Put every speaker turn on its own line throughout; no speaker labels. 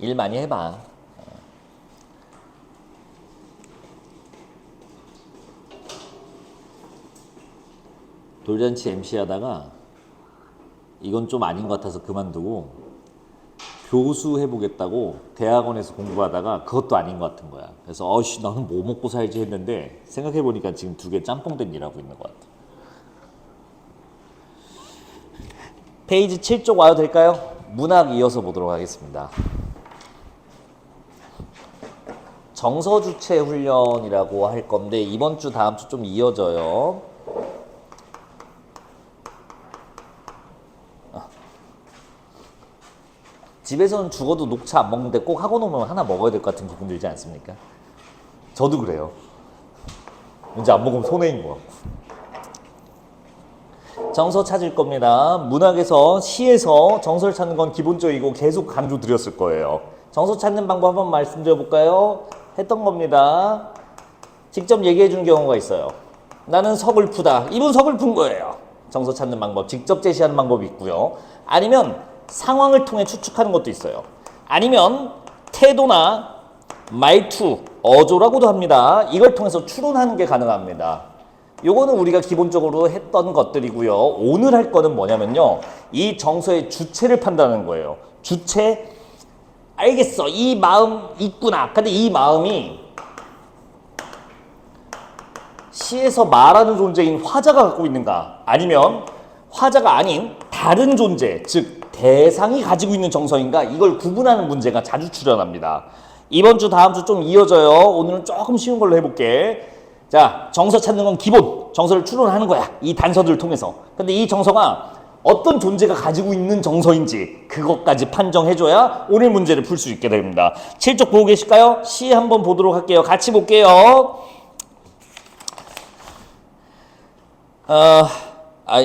일 많이 해봐. 돌잔치 MC 하다가 이건 좀 아닌 것 같아서 그만두고 교수 해보겠다고 대학원에서 공부하다가 그것도 아닌 것 같은 거야. 그래서 어씨 나는 뭐 먹고 살지 했는데 생각해보니까 지금 두 개 짬뽕된 일하고 있는 것 같아. 페이지 7쪽 와도 될까요? 문학 이어서 보도록 하겠습니다. 정서주체 훈련이라고 할 건데 이번 주 다음 주 좀 이어져요. 집에서는 죽어도 녹차 안 먹는데 꼭 학원 오면 하나 먹어야 될 것 같은 기분 들지 않습니까? 저도 그래요. 왠지 안 먹으면 손해인 것 같고. 정서 찾을 겁니다. 문학에서 시에서 정서를 찾는 건 기본적이고 계속 강조 드렸을 거예요. 정서 찾는 방법 한번 말씀드려 볼까요? 했던 겁니다. 직접 얘기해 주는 경우가 있어요. 나는 서글프다. 이분 서글픈 거예요. 정서 찾는 방법, 직접 제시하는 방법이 있고요. 아니면 상황을 통해 추측하는 것도 있어요. 아니면 태도나 말투, 어조라고도 합니다. 이걸 통해서 추론하는 게 가능합니다. 요거는 우리가 기본적으로 했던 것들이고요. 오늘 할 거는 뭐냐면요. 이 정서의 주체를 판단하는 거예요. 주체, 알겠어. 이 마음 있구나. 근데 이 마음이 시에서 말하는 존재인 화자가 갖고 있는가? 아니면 화자가 아닌 다른 존재, 즉 대상이 가지고 있는 정서인가? 이걸 구분하는 문제가 자주 출현합니다. 이번 주 다음 주 좀 이어져요. 오늘은 조금 쉬운 걸로 해볼게. 자, 정서 찾는 건 기본. 정서를 추론하는 거야. 이 단서들을 통해서. 근데 이 정서가 어떤 존재가 가지고 있는 정서인지 그것까지 판정해줘야 오늘 문제를 풀 수 있게 됩니다. 7쪽 보고 계실까요? 시 한번 보도록 할게요. 같이 볼게요.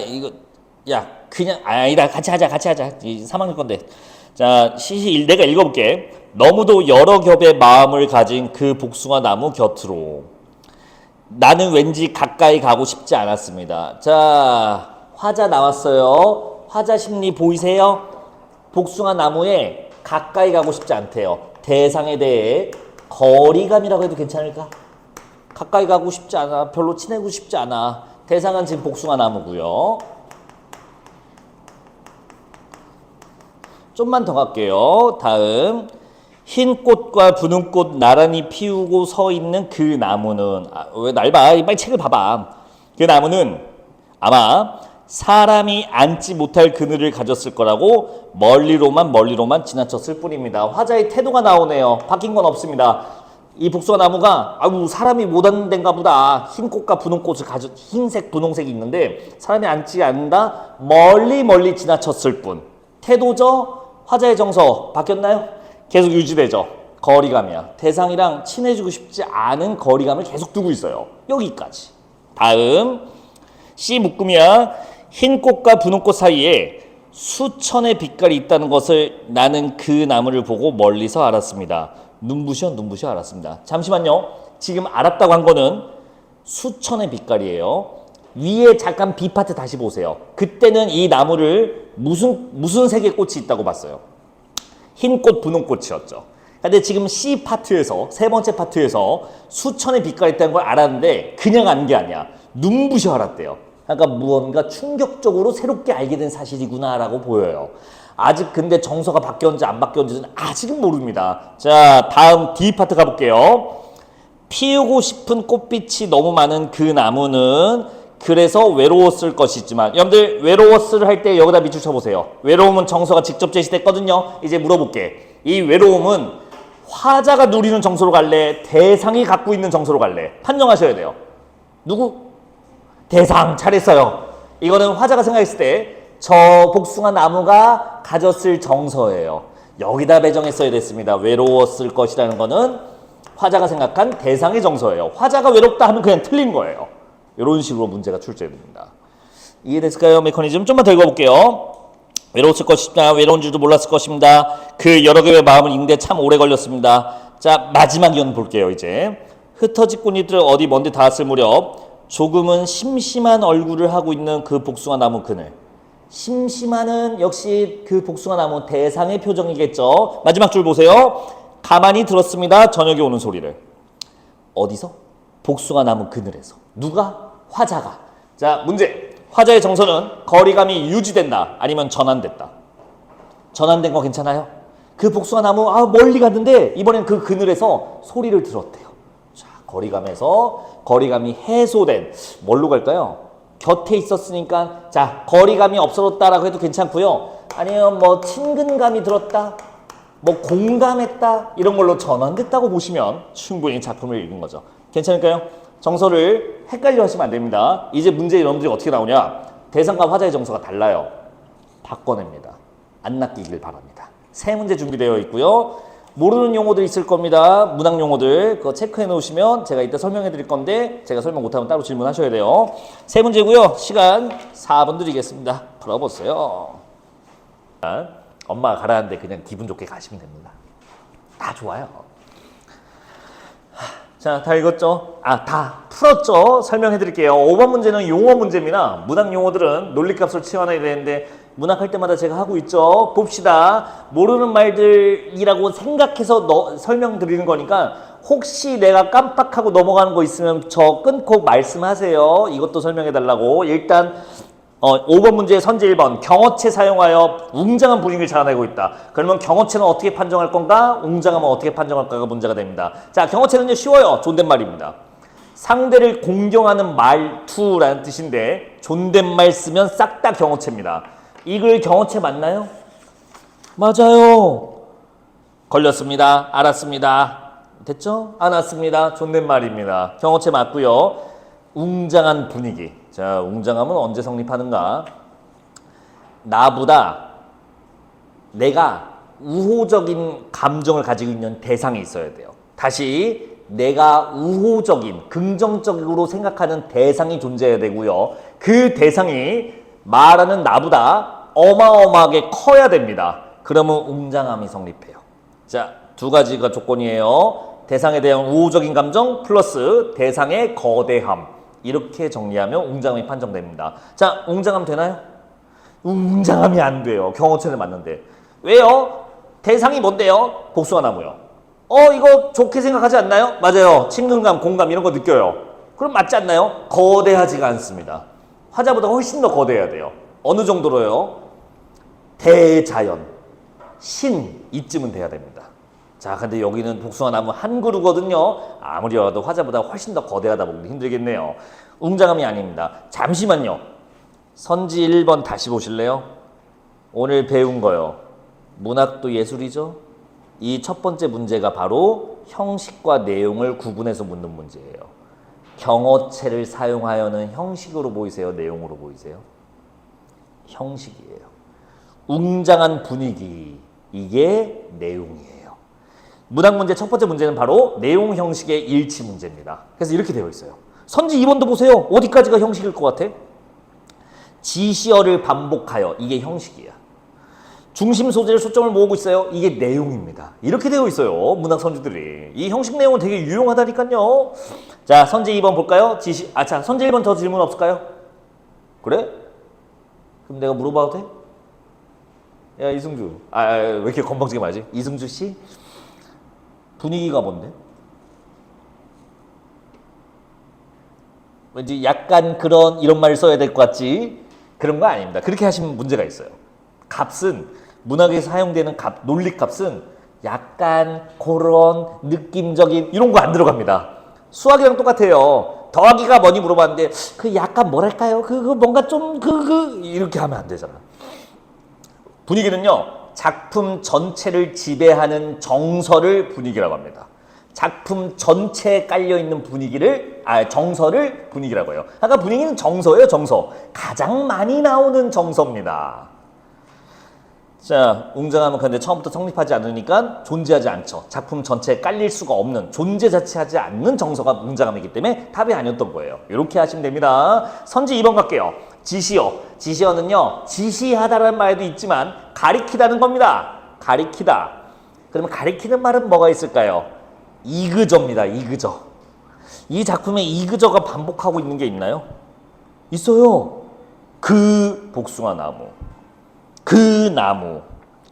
이거 야 그냥 아니다 같이 하자 3학년 건데. 자, 시시 내가 읽어볼게. 너무도 여러 겹의 마음을 가진 그 복숭아 나무 곁으로 나는 왠지 가까이 가고 싶지 않았습니다. 자, 화자 나왔어요. 화자 심리 보이세요? 복숭아 나무에 가까이 가고 싶지 않대요. 대상에 대해 거리감이라고 해도 괜찮을까? 가까이 가고 싶지 않아. 별로 친해지고 싶지 않아. 대상은 지금 복숭아 나무고요. 좀만 더 갈게요. 다음 흰 꽃과 부는 꽃 나란히 피우고 서 있는 그 나무는 왜 날 봐? 빨리 책을 봐봐. 그 나무는 아마 사람이 앉지 못할 그늘을 가졌을 거라고 멀리로만 지나쳤을 뿐입니다. 화자의 태도가 나오네요. 바뀐 건 없습니다. 이 복숭아 나무가 사람이 못 앉는 데인가 보다. 흰 꽃과 분홍 꽃을 가져 흰색 분홍색이 있는데 사람이 앉지 않는다. 멀리 지나쳤을 뿐. 태도죠. 화자의 정서 바뀌었나요? 계속 유지되죠. 거리감이야. 대상이랑 친해지고 싶지 않은 거리감을 계속 두고 있어요. 여기까지. 다음 C 묶음이야. 흰 꽃과 분홍 꽃 사이에 수천의 빛깔이 있다는 것을 나는 그 나무를 보고 멀리서 알았습니다. 눈부셔 알았습니다. 잠시만요. 지금 알았다고 한 거는 수천의 빛깔이에요. 위에 잠깐 B 파트 다시 보세요. 그때는 이 나무를 무슨 색의 꽃이 있다고 봤어요? 흰 꽃, 분홍 꽃이었죠. 근데 지금 C 파트에서 세 번째 파트에서 수천의 빛깔이 있다는 걸 알았는데 그냥 안 게 아니야. 눈부셔 알았대요. 그러니까 무언가 충격적으로 새롭게 알게 된 사실이구나라고 보여요. 아직 근데 정서가 바뀌었는지 안 바뀌었는지는 아직은 모릅니다. 자, 다음 D 파트 가볼게요. 피우고 싶은 꽃빛이 너무 많은 그 나무는 그래서 외로웠을 것이지만, 여러분들 외로웠을 할 때 여기다 밑줄 쳐보세요. 외로움은 정서가 직접 제시됐거든요. 이제 물어볼게. 이 외로움은 화자가 누리는 정서로 갈래? 대상이 갖고 있는 정서로 갈래? 판정하셔야 돼요. 누구? 대상. 잘했어요. 이거는 화자가 생각했을 때 저 복숭아 나무가 가졌을 정서예요. 여기다 배정했어야 됐습니다. 외로웠을 것이라는 거는 화자가 생각한 대상의 정서예요. 화자가 외롭다 하면 그냥 틀린 거예요. 이런 식으로 문제가 출제됩니다. 이해됐을까요? 메커니즘 좀만 더 읽어볼게요. 외로웠을 것입니다. 외로운 줄도 몰랐을 것입니다. 그 여러 개의 마음을 읽는데 참 오래 걸렸습니다. 자, 마지막 연 볼게요. 이제 흩어진 꽃잎들 어디 먼데 닿았을 무렵 조금은 심심한 얼굴을 하고 있는 그 복숭아 나무 그늘. 심심하는 역시 그 복숭아 나무 대상의 표정이겠죠. 마지막 줄 보세요. 가만히 들었습니다. 저녁에 오는 소리를. 어디서? 복숭아 나무 그늘에서. 누가? 화자가. 자, 문제. 화자의 정서는 거리감이 유지된다. 아니면 전환됐다. 전환된 거 괜찮아요? 그 복숭아 나무 멀리 갔는데 이번엔 그 그늘에서 소리를 들었대요. 자, 거리감이 해소된 뭘로 갈까요? 곁에 있었으니까 자, 거리감이 없어졌다라고 해도 괜찮고요. 아니면 뭐 친근감이 들었다, 뭐 공감했다 이런 걸로 전환됐다고 보시면 충분히 작품을 읽은 거죠. 괜찮을까요? 정서를 헷갈려 하시면 안 됩니다. 이제 문제 여러분들이 어떻게 나오냐? 대상과 화자의 정서가 달라요. 바꿔냅니다. 안 낚이길 바랍니다. 세 문제 준비되어 있고요. 모르는 용어들 있을 겁니다. 문학 용어들 그거 체크해 놓으시면 제가 이따 설명해 드릴 건데 제가 설명 못하면 따로 질문하셔야 돼요. 세 문제고요. 시간 4분 드리겠습니다. 풀어보세요. 엄마가 가라는데 그냥 기분 좋게 가시면 됩니다. 다 좋아요. 자, 다 읽었죠? 다 풀었죠? 설명해 드릴게요. 5번 문제는 용어 문제입니다. 문학 용어들은 논리값을 치환해야 되는데 문학할 때마다 제가 하고 있죠. 봅시다. 모르는 말들이라고 생각해서 설명드리는 거니까 혹시 내가 깜빡하고 넘어가는 거 있으면 저 끊고 말씀하세요. 이것도 설명해 달라고. 일단 5번 문제 선제 1번 경어체 사용하여 웅장한 분위기를 자아내고 있다. 그러면 경어체는 어떻게 판정할 건가? 웅장하면 어떻게 판정할까가 문제가 됩니다. 자, 경어체는요 쉬워요. 존댓말입니다. 상대를 공경하는 말투라는 뜻인데 존댓말 쓰면 싹 다 경어체입니다. 이글 경어체 맞나요? 맞아요. 걸렸습니다. 알았습니다. 됐죠? 알았습니다. 존댓말입니다. 경어체 맞고요. 웅장한 분위기. 자, 웅장함은 언제 성립하는가? 나보다 내가 우호적인 감정을 가지고 있는 대상이 있어야 돼요. 다시 내가 우호적인 긍정적으로 생각하는 대상이 존재해야 되고요. 그 대상이 말하는 나보다 어마어마하게 커야 됩니다. 그러면 웅장함이 성립해요. 자, 두 가지가 조건이에요. 대상에 대한 우호적인 감정 플러스 대상의 거대함. 이렇게 정리하면 웅장함이 판정됩니다. 자, 웅장함 되나요? 웅장함이 안 돼요. 경어체는 맞는데. 왜요? 대상이 뭔데요? 복숭아 나무요. 이거 좋게 생각하지 않나요? 맞아요. 친근감, 공감 이런 거 느껴요. 그럼 맞지 않나요? 거대하지가 않습니다. 화자보다 훨씬 더 거대해야 돼요. 어느 정도로요? 대자연, 신 이쯤은 돼야 됩니다. 자, 근데 여기는 복숭아 나무 한 그루거든요. 아무리 와도 화자보다 훨씬 더 거대하다 보기 힘들겠네요. 웅장함이 아닙니다. 잠시만요. 선지 1번 다시 보실래요? 오늘 배운 거요. 문학도 예술이죠? 이 첫 번째 문제가 바로 형식과 내용을 구분해서 묻는 문제예요. 경어체를 사용하여는 형식으로 보이세요? 내용으로 보이세요? 형식이에요. 웅장한 분위기, 이게 내용이에요. 문학 문제 첫 번째 문제는 바로 내용 형식의 일치 문제입니다. 그래서 이렇게 되어 있어요. 선지 2번도 보세요. 어디까지가 형식일 것 같아? 지시어를 반복하여, 이게 형식이야. 중심 소재를 초점을 모으고 있어요. 이게 내용입니다. 이렇게 되어 있어요. 문학 선지들이. 이 형식 내용은 되게 유용하다니까요. 자, 선지 2번 볼까요? 자, 선지 1번 더 질문 없을까요? 그래? 그럼 내가 물어봐도 돼? 야, 이승주. 왜 이렇게 건방지게 말하지? 이승주 씨? 분위기가 뭔데? 왠지 약간 이런 말을 써야 될 것 같지? 그런 거 아닙니다. 그렇게 하시면 문제가 있어요. 값은, 문학에 사용되는 논리값은 약간 그런 느낌적인 이런 거 안 들어갑니다. 수학이랑 똑같아요. 더하기가 뭐니 물어봤는데 그 약간 뭐랄까요? 그 뭔가 좀 이렇게 하면 안 되잖아. 분위기는요, 작품 전체를 지배하는 정서를 분위기라고 합니다. 작품 전체에 깔려있는 정서를 분위기라고 해요. 아까 분위기는 정서예요, 정서. 가장 많이 나오는 정서입니다. 자, 웅장함은 근데 처음부터 성립하지 않으니까 존재하지 않죠. 작품 전체에 깔릴 수가 없는, 존재 자체하지 않는 정서가 웅장함이기 때문에 답이 아니었던 거예요. 이렇게 하시면 됩니다. 선지 2번 갈게요. 지시어. 지시어는요, 지시하다라는 말도 있지만 가리키다는 겁니다. 가리키다. 그러면 가리키는 말은 뭐가 있을까요? 이그저입니다. 이그저. 이 작품에 이그저가 반복하고 있는 게 있나요? 있어요. 그 복숭아 나무, 그 나무,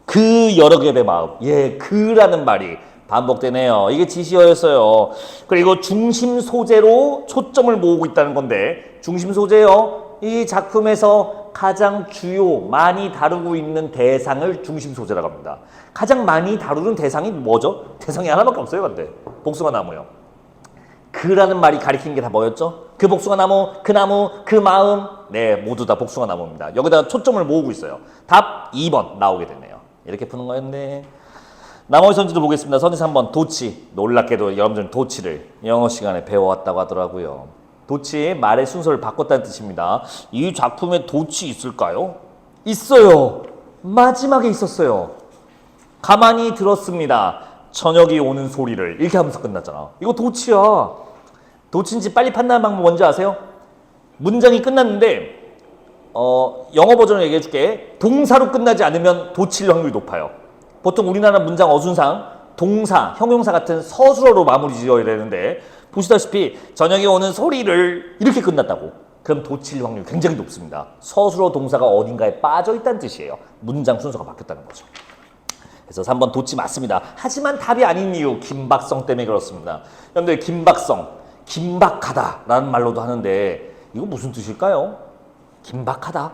그 여러 겹의 마음. 예, 그라는 말이 반복되네요. 이게 지시어였어요. 그리고 중심 소재로 초점을 모으고 있다는 건데, 중심 소재요. 이 작품에서 가장 주요, 많이 다루고 있는 대상을 중심 소재라고 합니다. 가장 많이 다루는 대상이 뭐죠? 대상이 하나밖에 없어요, 근데. 복숭아 나무요. 그라는 말이 가리킨 게 다 뭐였죠? 그 복숭아 나무, 그 나무, 그 마음. 네, 모두 다 복숭아 나무입니다. 여기다가 초점을 모으고 있어요. 답 2번 나오게 되네요. 이렇게 푸는 거였네. 나머지 선지도 보겠습니다. 선지 3번 도치. 놀랍게도 여러분들은 도치를 영어 시간에 배워왔다고 하더라고요. 도치, 말의 순서를 바꿨다는 뜻입니다. 이 작품에 도치 있을까요? 있어요. 마지막에 있었어요. 가만히 들었습니다. 저녁이 오는 소리를. 이렇게 하면서 끝났잖아. 이거 도치야. 도치인지 빨리 판단하는 방법 뭔지 아세요? 문장이 끝났는데 영어 버전을 얘기해 줄게. 동사로 끝나지 않으면 도치일 확률이 높아요. 보통 우리나라 문장 어순상 동사, 형용사 같은 서술어로 마무리 지어야 되는데 보시다시피 저녁에 오는 소리를 이렇게 끝났다고. 그럼 도치일 확률이 굉장히 높습니다. 서술어 동사가 어딘가에 빠져 있다는 뜻이에요. 문장 순서가 바뀌었다는 거죠. 그래서 3번 도치 맞습니다. 하지만 답이 아닌 이유 긴박성 때문에 그렇습니다. 여러분들 긴박성, 긴박하다라는 말로도 하는데 이거 무슨 뜻일까요? 긴박하다.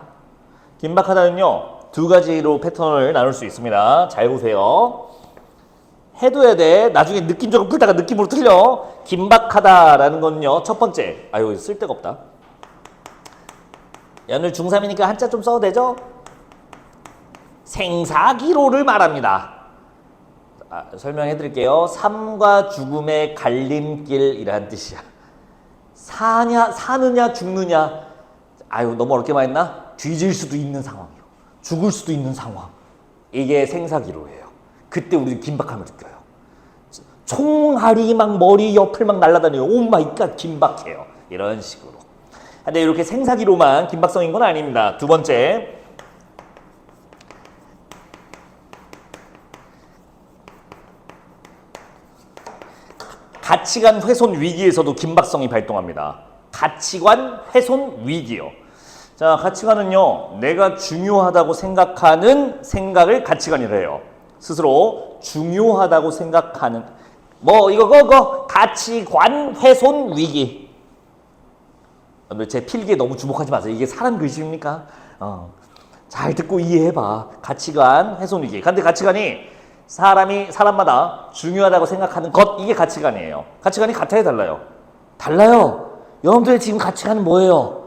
긴박하다는요. 두 가지로 패턴을 나눌 수 있습니다. 잘 보세요. 해둬야 돼. 나중에 느낌적으로 풀다가 느낌으로 틀려. 긴박하다라는 건요. 첫 번째. 아유 쓸데가 없다. 오늘 중3이니까 한자 좀 써도 되죠? 생사기로를 말합니다. 설명해 드릴게요. 삶과 죽음의 갈림길이라는 뜻이야. 사느냐 죽느냐. 아유 너무 어렵게 말했나? 뒤질 수도 있는 상황이요. 죽을 수도 있는 상황. 이게 생사기로예요. 그때 우리는 긴박함을 느껴요. 총알이 막 머리 옆을 막 날아다녀요. 오 마이 갓 긴박해요. 이런 식으로. 근데 이렇게 생사기로만 긴박성인 건 아닙니다. 두 번째. 가치관 훼손 위기에서도 긴박성이 발동합니다. 가치관 훼손 위기요. 자, 가치관은요, 내가 중요하다고 생각하는 생각을 가치관이라 해요. 스스로 중요하다고 생각하는, 이거, 가치관 훼손 위기. 제 필기에 너무 주목하지 마세요. 이게 사람 글씨입니까? 잘 듣고 이해해봐. 가치관 훼손 위기. 근데 가치관이 사람마다 중요하다고 생각하는 것, 이게 가치관이에요. 가치관이 같아요, 달라요? 달라요. 여러분들의 지금 가치관은 뭐예요?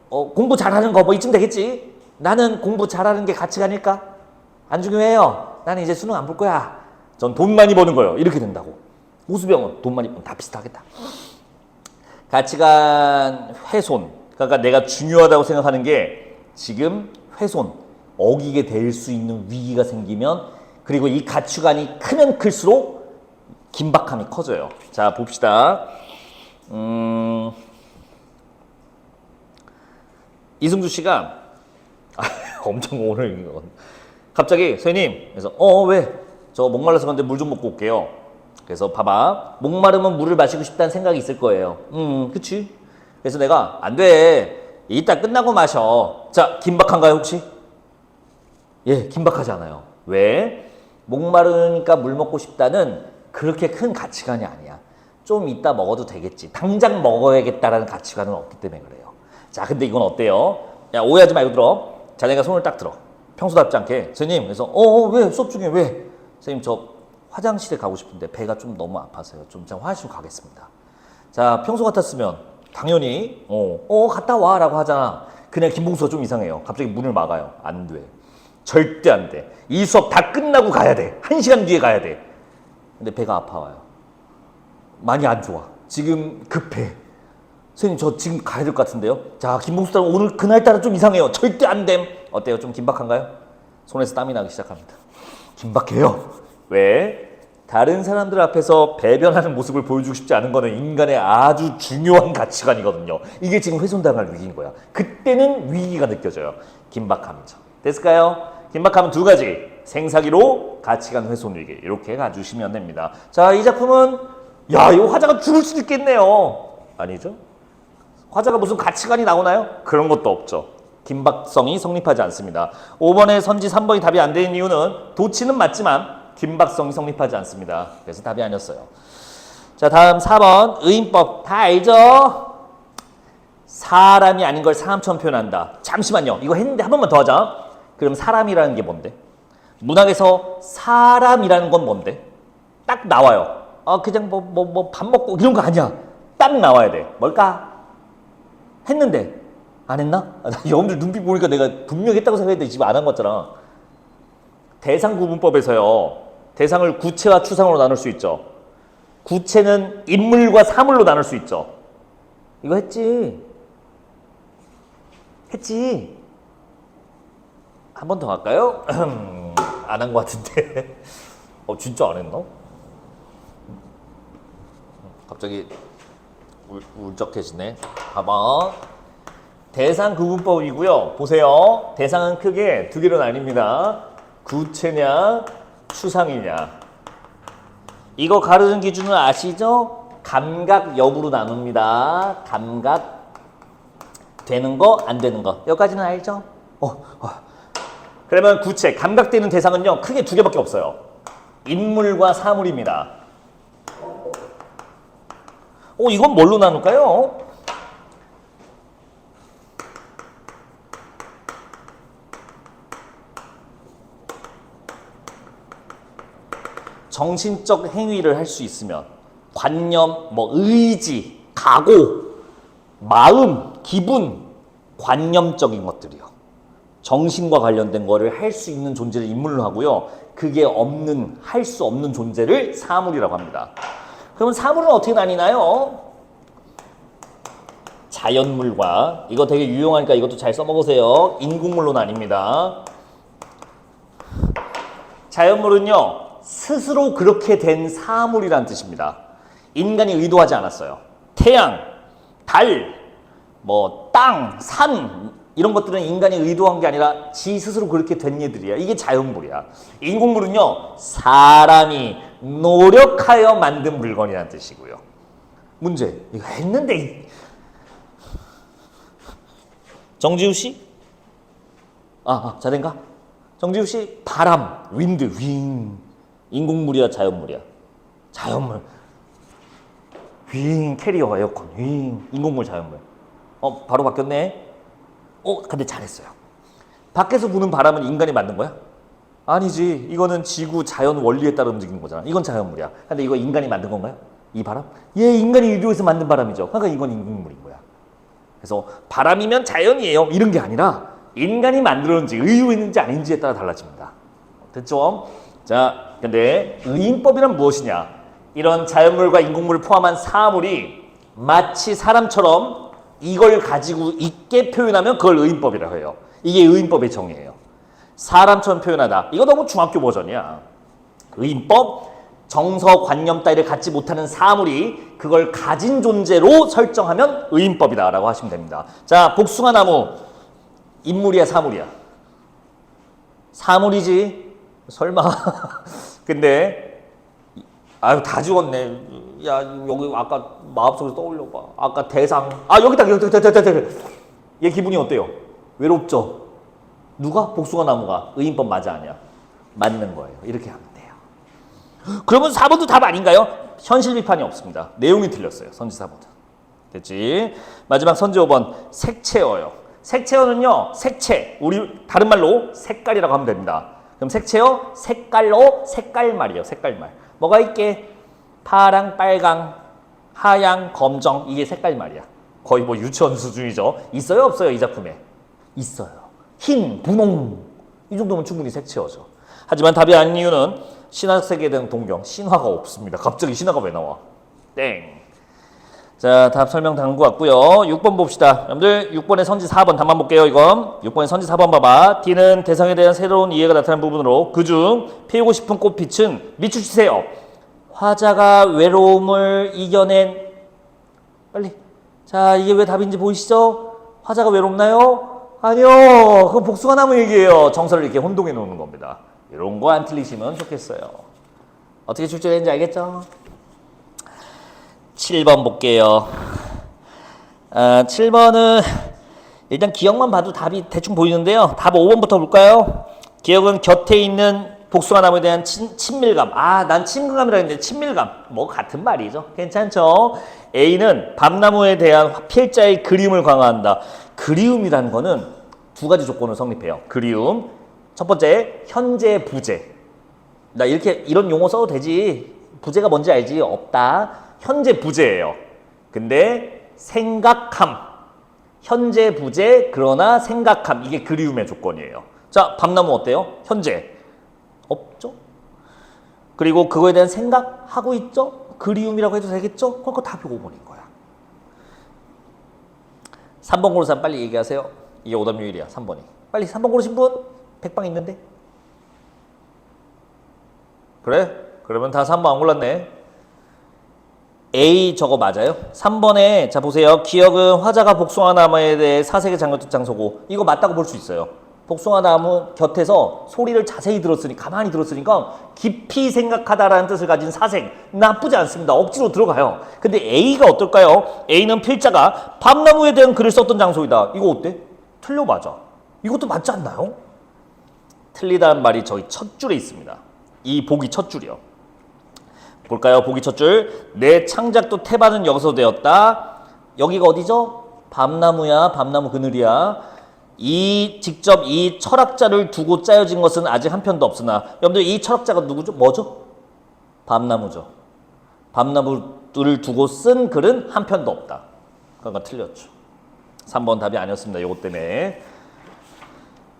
공부 잘하는 거 이쯤 되겠지? 나는 공부 잘하는 게 가치관일까? 안 중요해요. 나는 이제 수능 안 볼 거야. 전 돈 많이 버는 거예요. 이렇게 된다고. 우수병은 돈 많이 버는 다 비슷하겠다. 가치관 훼손. 그러니까 내가 중요하다고 생각하는 게 지금 훼손, 어기게 될 수 있는 위기가 생기면, 그리고 이 가치관이 크면 클수록 긴박함이 커져요. 자, 봅시다. 이승주 씨가 엄청 오늘 갑자기 선생님 그래서 왜? 저 목말라서 그런데 물 좀 먹고 올게요. 그래서 봐봐. 목마르면 물을 마시고 싶다는 생각이 있을 거예요. 그치? 그래서 내가 안 돼. 이따 끝나고 마셔. 자, 긴박한가요 혹시? 예, 긴박하지 않아요. 왜? 목마르니까 물 먹고 싶다는 그렇게 큰 가치관이 아니야. 좀 이따 먹어도 되겠지. 당장 먹어야겠다라는 가치관은 없기 때문에 그래요. 자, 근데 이건 어때요? 야, 오해하지 말고 들어. 자네가 손을 딱 들어. 평소답지 않게. 선생님, 그래서 왜? 수업 중에 왜? 선생님, 저 화장실에 가고 싶은데 배가 좀 너무 아파서요. 좀 화장실 가겠습니다. 자, 평소 같았으면 당연히 갔다 와 라고 하잖아. 그냥 김봉수가 좀 이상해요. 갑자기 문을 막아요. 안 돼. 절대 안 돼. 이 수업 다 끝나고 가야 돼. 1시간 뒤에 가야 돼. 근데 배가 아파와요. 많이 안 좋아. 지금 급해. 선생님 저 지금 가야 될 것 같은데요. 자, 김봉수 사람 오늘 그날따라 좀 이상해요. 절대 안 됨. 어때요? 좀 긴박한가요? 손에서 땀이 나기 시작합니다. 긴박해요. 왜? 다른 사람들 앞에서 배변하는 모습을 보여주고 싶지 않은 거는 인간의 아주 중요한 가치관이거든요. 이게 지금 훼손당할 위기인 거야. 그때는 위기가 느껴져요. 긴박함이죠. 됐을까요? 긴박함은 두 가지. 생사기로, 가치관 훼손 위기. 이렇게 가주시면 됩니다. 자, 이 작품은 이거 화자가 죽을 수도 있겠네요. 아니죠? 화자가 무슨 가치관이 나오나요? 그런 것도 없죠. 긴박성이 성립하지 않습니다. 5번의 선지 3번이 답이 안 되는 이유는 도치는 맞지만 긴박성이 성립하지 않습니다. 그래서 답이 아니었어요. 자, 다음 4번 의인법 다 알죠? 사람이 아닌 걸 사람처럼 표현한다. 잠시만요. 이거 했는데 한 번만 더 하자. 그럼 사람이라는 게 뭔데? 문학에서 사람이라는 건 뭔데? 딱 나와요. 그냥 밥 먹고 이런 거 아니야. 딱 나와야 돼. 뭘까? 했는데 안 했나? 여러분들 눈빛 보니까 내가 분명히 했다고 생각했는데 지금 안 한 것 같잖아. 대상 구분법에서요. 대상을 구체와 추상으로 나눌 수 있죠. 구체는 인물과 사물로 나눌 수 있죠. 이거 했지. 한 번 더 할까요? 안 한 것 같은데. 진짜 안 했나? 갑자기 울적해지네. 봐봐. 대상 구분법이고요. 보세요. 대상은 크게 두 개로 나뉩니다. 구체냐, 추상이냐. 이거 가르는 기준은 아시죠? 감각 여부로 나눕니다. 감각 되는 거, 안 되는 거. 여기까지는 알죠? 그러면 구체, 감각되는 대상은요. 크게 두 개밖에 없어요. 인물과 사물입니다. 이건 뭘로 나눌까요? 정신적 행위를 할 수 있으면 관념, 의지, 각오, 마음, 기분, 관념적인 것들이요. 정신과 관련된 거를 할 수 있는 존재를 인물로 하고요. 그게 없는, 할 수 없는 존재를 사물이라고 합니다. 그러면 사물은 어떻게 나뉘나요? 자연물과, 이거 되게 유용하니까 이것도 잘 써먹으세요. 인공물로 나뉩니다. 자연물은요. 스스로 그렇게 된 사물이란 뜻입니다. 인간이 의도하지 않았어요. 태양, 달, 땅, 산 이런 것들은 인간이 의도한 게 아니라 지 스스로 그렇게 된 얘들이야. 이게 자연물이야. 인공물은요. 사람이 노력하여 만든 물건이란 뜻이고요. 문제, 이거 했는데 정지우 씨? 잘된가? 정지우 씨, 바람, 윈드, 윙. 인공물이야, 자연물이야? 자연물. 윙, 캐리어, 에어컨, 윙. 인공물, 자연물. 바로 바뀌었네. 근데 잘했어요. 밖에서 부는 바람은 인간이 만든 거야? 아니지. 이거는 지구 자연 원리에 따라 움직이는 거잖아. 이건 자연물이야. 근데 이거 인간이 만든 건가요? 이 바람? 인간이 의도해서 만든 바람이죠. 그러니까 이건 인공물인 거야. 그래서 바람이면 자연이에요. 이런 게 아니라 인간이 만들었는지 의도했는지 아닌지에 따라 달라집니다. 됐죠? 자, 근데 의인법이란 무엇이냐? 이런 자연물과 인공물을 포함한 사물이 마치 사람처럼 이걸 가지고 있게 표현하면 그걸 의인법이라고 해요. 이게 의인법의 정의예요. 사람처럼 표현하다. 이거 너무 중학교 버전이야. 의인법, 정서, 관념 따위를 갖지 못하는 사물이 그걸 가진 존재로 설정하면 의인법이다라고 하시면 됩니다. 자, 복숭아나무. 인물이야, 사물이야? 사물이지. 설마. 근데 다 죽었네. 야, 여기 아까 마음속에서 떠올려봐. 아까 대상. 여기다. 얘 기분이 어때요? 외롭죠? 누가? 복숭아나무가. 의인법 맞아, 아니야? 맞는 거예요. 이렇게 하면 돼요. 그러면 4번도 답 아닌가요? 현실 비판이 없습니다. 내용이 틀렸어요. 선지 4번은. 됐지? 마지막 선지 5번. 색채어요. 색채어는요. 색채. 우리 다른 말로 색깔이라고 하면 됩니다. 그럼 색채어? 색깔로 색깔말이에요. 색깔말. 뭐가 있게? 파랑, 빨강, 하양, 검정. 이게 색깔말이야. 거의 유치원 수준이죠. 있어요? 없어요? 이 작품에? 있어요. 흰, 분홍. 이 정도면 충분히 색채어죠. 하지만 답이 아닌 이유는 신화 세계에 대한 동경. 신화가 없습니다. 갑자기 신화가 왜 나와? 땡. 자, 답 설명 다 한 것 같고요. 6번 봅시다. 여러분들 6번의 선지 4번 답만 볼게요. 이건 6번의 선지 4번 봐봐. D는 대상에 대한 새로운 이해가 나타난 부분으로 그중 피우고 싶은 꽃빛은 밑줄 화자가 외로움을 이겨낸 빨리. 자, 이게 왜 답인지 보이시죠? 화자가 외롭나요? 아니요. 그건 복숭아나무 얘기예요. 정서를 이렇게 혼동해 놓는 겁니다. 이런 거 안 틀리시면 좋겠어요. 어떻게 출제되는지 알겠죠? 7번 볼게요. 7번은 일단 기억만 봐도 답이 대충 보이는데요. 답 5번부터 볼까요? 기억은 곁에 있는 복숭아나무에 대한 친밀감. 난 친근감이라 했는데 친밀감. 뭐 같은 말이죠. 괜찮죠? A는 밤나무에 대한 필자의 그리움을 강화한다. 그리움이라는 거는 두 가지 조건을 성립해요. 그리움. 첫 번째, 현재 부재. 나 이런 용어 써도 되지. 부재가 뭔지 알지? 없다. 현재 부재예요. 근데 생각함. 현재 부재 그러나 생각함. 이게 그리움의 조건이에요. 자, 밤나무 어때요? 현재. 없죠? 그리고 그거에 대한 생각하고 있죠? 그리움이라고 해도 되겠죠? 그러니까 답이 5번인 거야. 3번 고른 사람 빨리 얘기하세요. 이게 오답률이야. 3번이. 빨리 3번 고르신 분? 100방 있는데? 그래? 그러면 다 3번 안 골랐네. A 저거 맞아요? 3번에 자 보세요. 기억은 화자가 복숭아나무에 대해 사색의 장소고 이거 맞다고 볼 수 있어요. 복숭아나무 곁에서 소리를 자세히 가만히 들었으니까 깊이 생각하다라는 뜻을 가진 사색 나쁘지 않습니다. 억지로 들어가요. 근데 A가 어떨까요? A는 필자가 밤나무에 대한 글을 썼던 장소이다. 이거 어때? 틀려 맞아. 이것도 맞지 않나요? 틀리다는 말이 저기 첫 줄에 있습니다. 이 보기 첫 줄이요. 볼까요? 보기 첫 줄. 내 창작도 태반은 여기서 되었다. 여기가 어디죠? 밤나무야. 밤나무 그늘이야. 직접 이 철학자를 두고 짜여진 것은 아직 한 편도 없으나 여러분들 이 철학자가 누구죠? 뭐죠? 밤나무죠. 밤나무를 두고 쓴 글은 한 편도 없다. 그러니까 틀렸죠. 3번 답이 아니었습니다. 이것 때문에.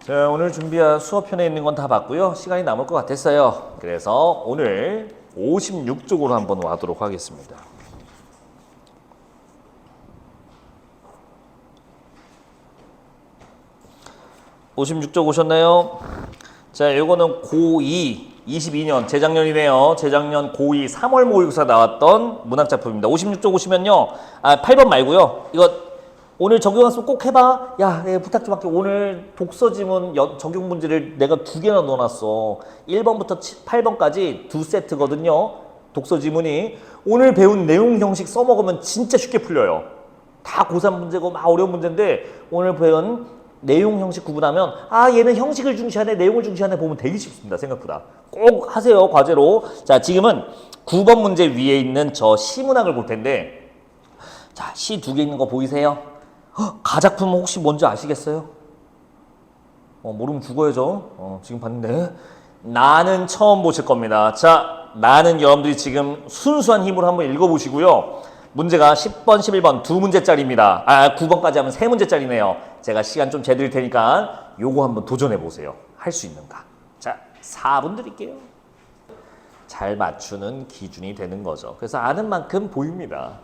자, 오늘 준비한 수업편에 있는 건 다 봤고요. 시간이 남을 것 같았어요. 그래서 오늘 56쪽으로 한번 와도록 하겠습니다. 56쪽 오셨나요? 자, 요거는 고2 22년 재작년이네요. 재작년 고2 3월 모의고사 나왔던 문학작품입니다. 56쪽 오시면요. 8번 말고요. 이거 오늘 적용했으면 꼭 해봐. 야, 내가 부탁 좀 할게. 오늘 독서지문 적용 문제를 내가 2개나 넣어놨어. 1번부터 8번까지 2세트거든요. 독서지문이. 오늘 배운 내용 형식 써먹으면 진짜 쉽게 풀려요. 다 고3 문제고 막 어려운 문제인데 오늘 배운 내용 형식 구분하면 얘는 형식을 중시하네 내용을 중시하네 보면 되게 쉽습니다. 생각보다. 꼭 하세요. 과제로. 자, 지금은 9번 문제 위에 있는 저 시문학을 볼 텐데 자, 시 2개 있는 거 보이세요? 가작품 혹시 뭔지 아시겠어요? 모르면 죽어야죠. 지금 봤는데 나는 처음 보실 겁니다. 자, 나는 여러분들이 지금 순수한 힘으로 한번 읽어보시고요. 문제가 10번, 11번 두 문제짜리입니다. 9번까지 하면 세 문제짜리네요. 제가 시간 좀 재드릴 테니까 요거 한번 도전해 보세요. 할 수 있는가? 자, 4분 드릴게요. 잘 맞추는 기준이 되는 거죠. 그래서 아는 만큼 보입니다.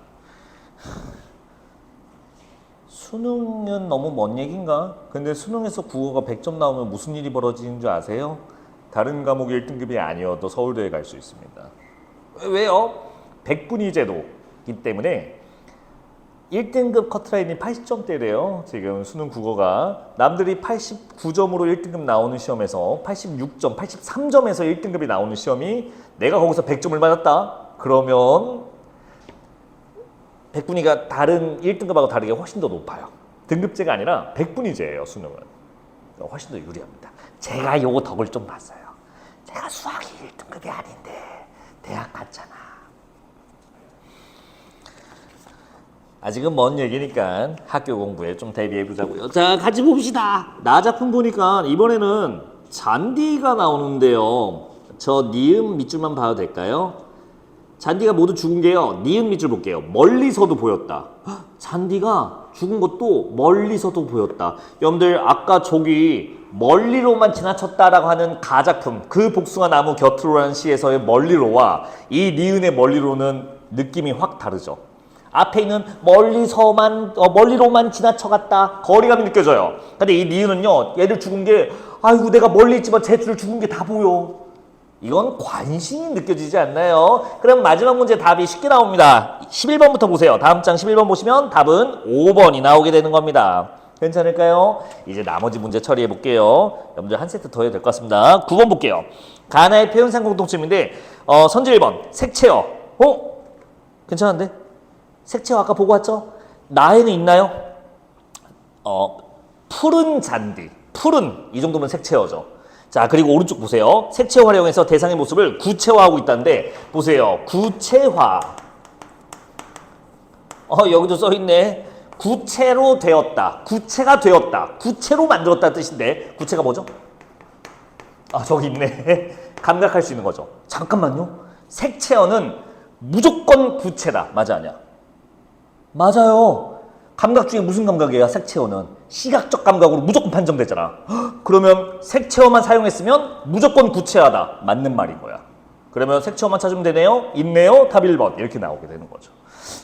수능은 너무 먼 얘기인가? 근데 수능에서 국어가 100점 나오면 무슨 일이 벌어지는 줄 아세요? 다른 과목이 1등급이 아니어도 서울대에 갈 수 있습니다. 왜요? 100분위 제도이기 때문에 1등급 커트라인이 80점대래요. 지금 수능 국어가. 남들이 89점으로 1등급 나오는 시험에서 86점, 83점에서 1등급이 나오는 시험이 내가 거기서 100점을 맞았다? 그러면 100분위가 다른 1등급하고 다르게 훨씬 더 높아요. 등급제가 아니라 100분위제예요. 수능은. 훨씬 더 유리합니다. 제가 요거 덕을 좀 봤어요. 제가 수학이 1등급이 아닌데 대학 갔잖아. 아직은 먼 얘기니까 학교 공부에 좀 대비해보자고요. 자, 같이 봅시다. 나 작품 보니까 이번에는 잔디가 나오는데요. 저 니은 밑줄만 봐도 될까요? 잔디가 모두 죽은 게요. 니은 밑줄 볼게요. 멀리서도 보였다. 잔디가 죽은 것도 멀리서도 보였다. 여러분들 아까 저기 멀리로만 지나쳤다라고 하는 가작품 그 복숭아 나무 곁으로라는 시에서의 멀리로와 이 니은의 멀리로는 느낌이 확 다르죠. 앞에 있는 멀리로만 지나쳐갔다. 거리감이 느껴져요. 근데 이 니은은요. 얘를 죽은 게 아이고 내가 멀리 있지만 제 줄을 죽은 게 다 보여. 이건 관심이 느껴지지 않나요? 그럼 마지막 문제 답이 쉽게 나옵니다. 11번부터 보세요. 다음 장 11번 보시면 답은 5번이 나오게 되는 겁니다. 괜찮을까요? 이제 나머지 문제 처리해 볼게요. 여러분들 한 세트 더 해야 될 것 같습니다. 9번 볼게요. 가나의 표현상 공통점인데 선지 1번 색채어. 괜찮은데? 색채어 아까 보고 왔죠? 나에는 있나요? 푸른 잔디, 푸른 이 정도면 색채어죠. 자, 그리고 오른쪽 보세요. 색채 활용해서 대상의 모습을 구체화하고 있다는데 보세요. 구체화. 여기도 써있네. 구체로 되었다. 구체가 되었다. 구체로 만들었다는 뜻인데 구체가 뭐죠? 저기 있네. 감각할 수 있는 거죠. 잠깐만요. 색채어는 무조건 구체다. 맞아, 아니야? 맞아요. 감각 중에 무슨 감각이야? 색채어는 시각적 감각으로 무조건 판정되잖아. 그러면 색채어만 사용했으면 무조건 구체하다. 맞는 말인 거야. 그러면 색채어만 찾으면 되네요. 있네요. 답 1번. 이렇게 나오게 되는 거죠.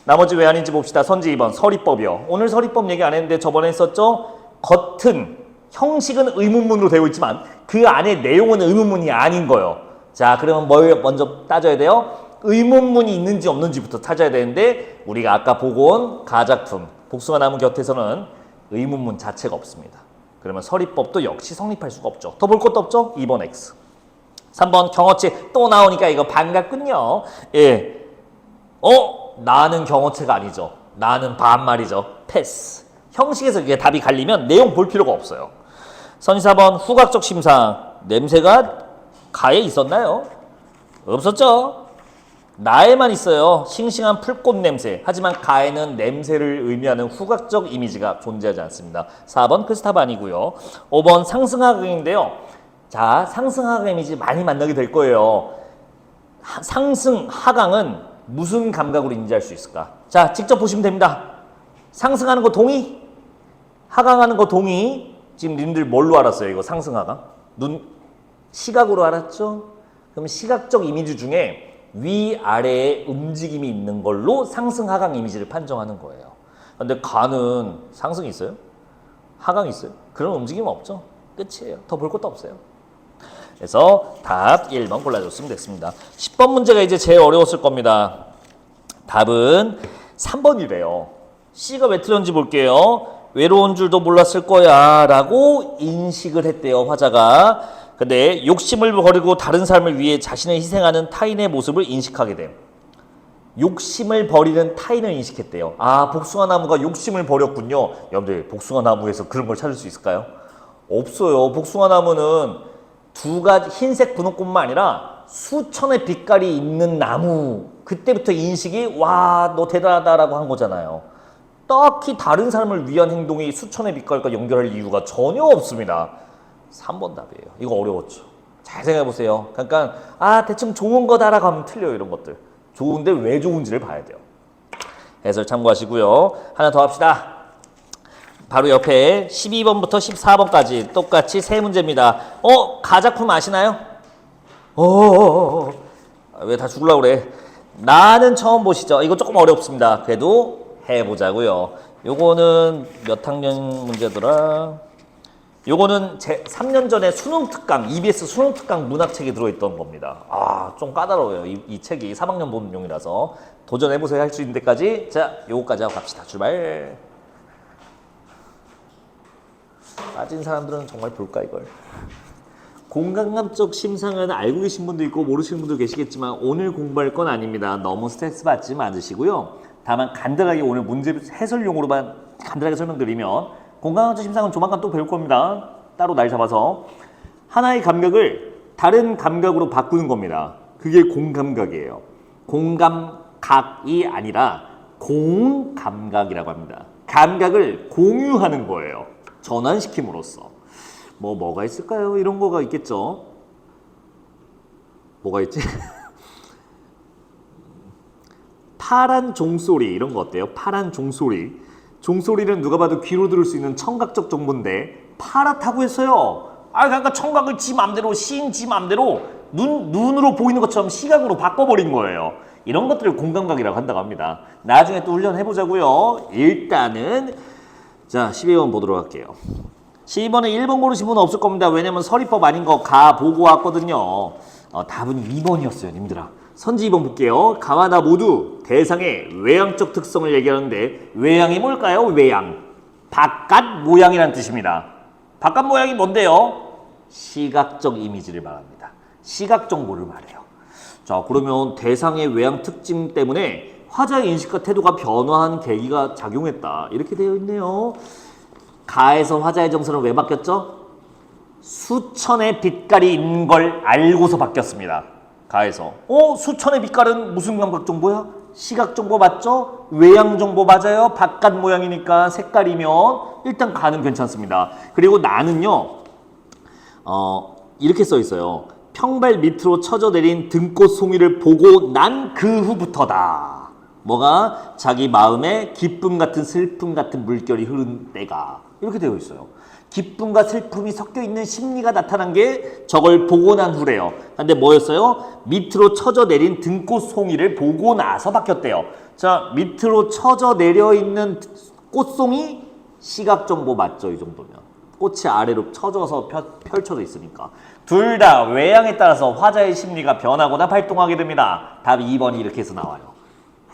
나머지 왜 아닌지 봅시다. 선지 2번. 서리법이요. 오늘 서리법 얘기 안 했는데 저번에 했었죠? 겉은 형식은 의문문으로 되어 있지만 그 안에 내용은 의문문이 아닌 거예요. 자, 그러면 뭘 먼저 따져야 돼요? 의문문이 있는지 없는지부터 찾아야 되는데 우리가 아까 보고 온 가작품 복숭아 나무 곁에서는 의문문 자체가 없습니다. 그러면 서리법도 역시 성립할 수가 없죠. 더 볼 것도 없죠? 2번 X. 3번 경어체 또 나오니까 이거 반갑군요. 예. 나는 경어체가 아니죠. 나는 반말이죠. 패스. 형식에서 이게 답이 갈리면 내용 볼 필요가 없어요. 선지 4번 후각적 심상. 냄새가 가에 있었나요? 없었죠. 나에만 있어요. 싱싱한 풀꽃 냄새. 하지만 가에는 냄새를 의미하는 후각적 이미지가 존재하지 않습니다. 4번 크스탑 아니고요. 5번 상승하강인데요. 자, 상승하강 이미지 많이 만나게 될 거예요. 상승하강은 무슨 감각으로 인지할 수 있을까? 자, 직접 보시면 됩니다. 상승하는 거 동의? 하강하는 거 동의? 지금 님들 뭘로 알았어요? 이거 상승하강? 시각으로 알았죠? 그럼 시각적 이미지 중에 위아래에 움직임이 있는 걸로 상승하강 이미지를 판정하는 거예요. 근데 가는 상승이 있어요? 하강이 있어요? 그런 움직임은 없죠? 끝이에요. 더 볼 것도 없어요. 그래서 답 1번 골라줬으면 됐습니다. 10번 문제가 이제 제일 어려웠을 겁니다. 답은 3번이래요. C가 왜 틀렸는지 볼게요. 외로운 줄도 몰랐을 거야 라고 인식을 했대요, 화자가. 근데 욕심을 버리고 다른 삶을 위해 자신을 희생하는 타인의 모습을 인식하게 됨. 욕심을 버리는 타인을 인식했대요. 복숭아 나무가 욕심을 버렸군요. 여러분들 복숭아 나무에서 그런 걸 찾을 수 있을까요? 없어요. 복숭아 나무는 두 가지 흰색 분홍꽃만 아니라 수천의 빛깔이 있는 나무. 그때부터 인식이 와, 너 대단하다라고 한 거잖아요. 딱히 다른 사람을 위한 행동이 수천의 빛깔과 연결할 이유가 전혀 없습니다. 3번 답이에요. 이거 어려웠죠. 잘 생각해 보세요. 그러니까 대충 좋은 거다라고 하면 틀려요. 이런 것들. 좋은데 왜 좋은지를 봐야 돼요. 해설 참고하시고요. 하나 더 합시다. 바로 옆에 12번부터 14번까지 똑같이 세 문제입니다. 가작품 아시나요? 왜 다 죽으려고 그래. 나는 처음 보시죠. 이거 조금 어렵습니다. 그래도 해보자고요. 요거는 몇 학년 문제더라? 요거는 제 3년 전에 수능 특강, EBS 수능 특강 문학책에 들어있던 겁니다. 좀 까다로워요. 이 책이 3학년 보는 용이라서 도전해보세요 할 수 있는 데까지. 자, 요거까지 하고 갑시다. 출발. 빠진 사람들은 정말 볼까 이걸. 공간감적 심상은 알고 계신 분도 있고 모르시는 분도 계시겠지만 오늘 공부할 건 아닙니다. 너무 스트레스 받지 마시고요. 다만 간단하게 오늘 문제 해설용으로만 간단하게 설명드리면 공간감적 심상은 조만간 또 배울 겁니다. 따로 날 잡아서 하나의 감각을 다른 감각으로 바꾸는 겁니다. 그게 공감각이에요. 공감각이 아니라 공감각이라고 합니다. 감각을 공유하는 거예요. 전환시킴으로써. 뭐가 있을까요? 이런 거가 있겠죠. 뭐가 있지? 파란 종소리 이런 거 어때요? 파란 종소리. 종소리는 누가 봐도 귀로 들을 수 있는 청각적 정보인데 파랗다고 했어요. 그러니까 청각을 지 맘대로 시인 지 맘대로 눈으로 보이는 것처럼 시각으로 바꿔버린 거예요. 이런 것들을 공감각이라고 한다고 합니다. 나중에 또 훈련해보자고요. 일단은 자 12번 보도록 할게요. 12번에 1번 고르신 분은 없을 겁니다. 왜냐면 서리법 아닌 거 가 보고 왔거든요. 답은 2번이었어요, 님들아. 선지 2번 볼게요. 가와 나 모두 대상의 외양적 특성을 얘기하는데 외양이 뭘까요? 외양. 바깥 모양이란 뜻입니다. 바깥 모양이 뭔데요? 시각적 이미지를 말합니다. 시각 정보를 말해요. 자, 그러면 대상의 외양 특징 때문에 화자의 인식과 태도가 변화한 계기가 작용했다. 이렇게 되어 있네요. 가에서 화자의 정서는 왜 바뀌었죠? 수천의 빛깔이 있는 걸 알고서 바뀌었습니다. 가에서. 수천의 빛깔은 무슨 감각 정보야? 시각 정보 맞죠? 외양 정보 맞아요. 바깥 모양이니까 색깔이면 일단 가는 괜찮습니다. 그리고 나는요. 이렇게 써 있어요. 평발 밑으로 쳐져 내린 등꽃 송이를 보고 난 그 후부터다. 뭐가? 자기 마음에 기쁨 같은 슬픔 같은 물결이 흐른 때가. 이렇게 되어 있어요. 기쁨과 슬픔이 섞여 있는 심리가 나타난 게 저걸 보고 난 후래요. 근데 뭐였어요? 밑으로 쳐져 내린 등꽃 송이를 보고 나서 바뀌었대요. 자, 밑으로 쳐져 내려 있는 꽃송이 시각 정보 맞죠? 이 정도면. 꽃이 아래로 쳐져서 펼쳐져 있으니까. 둘 다 외양에 따라서 화자의 심리가 변하거나 발동하게 됩니다. 답 2번이 이렇게 해서 나와요.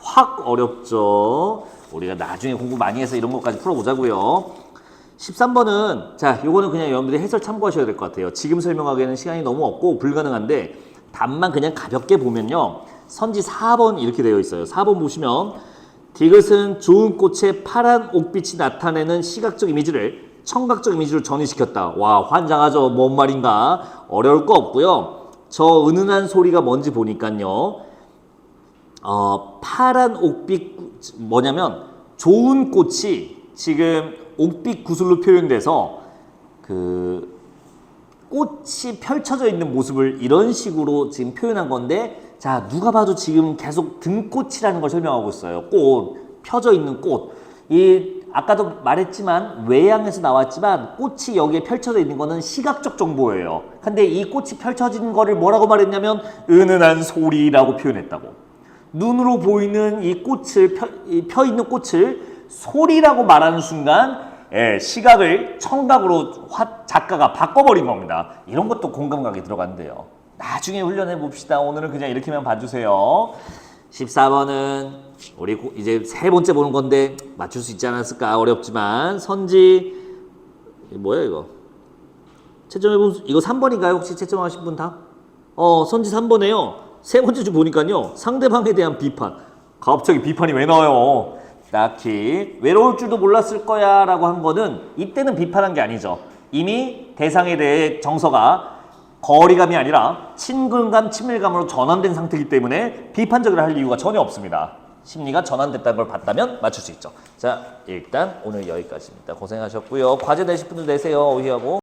확 어렵죠? 우리가 나중에 공부 많이 해서 이런 것까지 풀어보자고요. 13번은 자, 요거는 그냥 여러분들이 해설 참고하셔야 될 것 같아요. 지금 설명하기에는 시간이 너무 없고 불가능한데 답만 그냥 가볍게 보면요. 선지 4번 이렇게 되어 있어요. 4번 보시면 디귿은 좋은 꽃에 파란 옥빛이 나타내는 시각적 이미지를 청각적 이미지로 전이시켰다. 와, 환장하죠. 뭔 말인가? 어려울 거 없고요. 저 은은한 소리가 뭔지 보니까요. 파란 옥빛 뭐냐면 좋은 꽃이 지금 옥빛 구슬로 표현돼서 그 꽃이 펼쳐져 있는 모습을 이런 식으로 지금 표현한 건데 자, 누가 봐도 지금 계속 등꽃이라는 걸 설명하고 있어요. 꽃, 펴져 있는 꽃. 아까도 말했지만 외양에서 나왔지만 꽃이 여기에 펼쳐져 있는 거는 시각적 정보예요. 근데 이 꽃이 펼쳐진 거를 뭐라고 말했냐면 은은한 소리라고 표현했다고. 눈으로 보이는 이 꽃을 펴 있는 꽃을 소리라고 말하는 순간 시각을 청각으로 작가가 바꿔버린 겁니다. 이런 것도 공감각이 들어간대요. 나중에 훈련해 봅시다. 오늘은 그냥 이렇게만 봐주세요. 14번은 우리 이제 세 번째 보는 건데 맞출 수 있지 않았을까? 어렵지만 선지 뭐야 이거? 채점해본 이거 3번인가요? 혹시 채점하신 분 다? 선지 3번에요. 세 번째 주 보니까요. 상대방에 대한 비판. 갑자기 비판이 왜 나와요? 딱히 외로울 줄도 몰랐을 거야 라고 한 거는 이때는 비판한 게 아니죠. 이미 대상에 대해 정서가 거리감이 아니라 친근감, 친밀감으로 전환된 상태이기 때문에 비판적으로 할 이유가 전혀 없습니다. 심리가 전환됐다는 걸 봤다면 맞출 수 있죠. 자, 일단 오늘 여기까지입니다. 고생하셨고요. 과제 내실 분들 내세요. 오희하고.